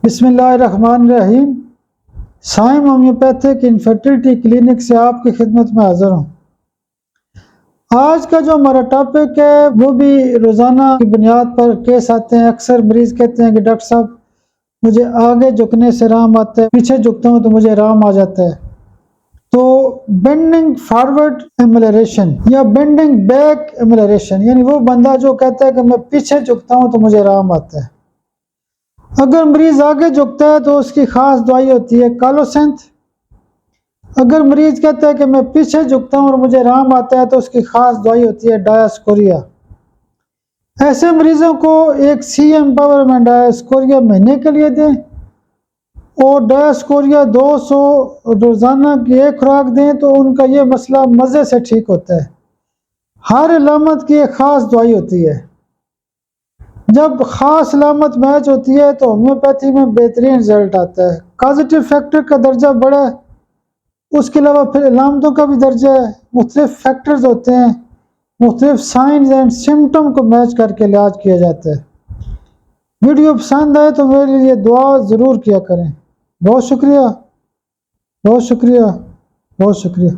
بسم اللہ الرحمن الرحیم۔ سائم ہومیوپیتھک انفرٹیلٹی کلینک سے آپ کی خدمت میں حاضر ہوں۔ آج کا جو ہمارا ٹاپک ہے وہ بھی روزانہ کی بنیاد پر کیس آتے ہیں۔ اکثر مریض کہتے ہیں کہ ڈاکٹر صاحب مجھے آگے جھکنے سے آرام آتا ہے، پیچھے جھکتا ہوں تو مجھے آرام آ جاتا ہے۔ تو بینڈنگ فارورڈ ایملریشن یا بینڈنگ بیک ایملریشن، یعنی وہ بندہ جو کہتا ہے کہ میں پیچھے جھکتا ہوں تو مجھے آرام آتا ہے۔ اگر مریض آگے جھکتا ہے تو اس کی خاص دوائی ہوتی ہے کالوسینتھ۔ اگر مریض کہتا ہے کہ میں پیچھے جھکتا ہوں اور مجھے آرام آتا ہے تو اس کی خاص دوائی ہوتی ہے ڈایاسکوریا۔ ایسے مریضوں کو ایک سی ایمپاور میں ڈایاسکوریا مہینے کے لیے دیں اور ڈایاسکوریا 200 روزانہ کی ایک خوراک دیں تو ان کا یہ مسئلہ مزے سے ٹھیک ہوتا ہے۔ ہر علامت کی ایک خاص دوائی ہوتی ہے۔ جب خاص علامت میچ ہوتی ہے تو ہومیوپیتھی میں بہترین رزلٹ آتا ہے۔ کازیٹیو فیکٹر کا درجہ بڑا ہے، اس کے علاوہ پھر علامتوں کا بھی درجہ ہے۔ مختلف فیکٹرز ہوتے ہیں، مختلف سائنز اینڈ سمٹم کو میچ کر کے علاج کیا جاتا ہے۔ ویڈیو پسند آئے تو میرے لیے دعا ضرور کیا کریں۔ بہت شکریہ، بہت شکریہ، بہت شکریہ۔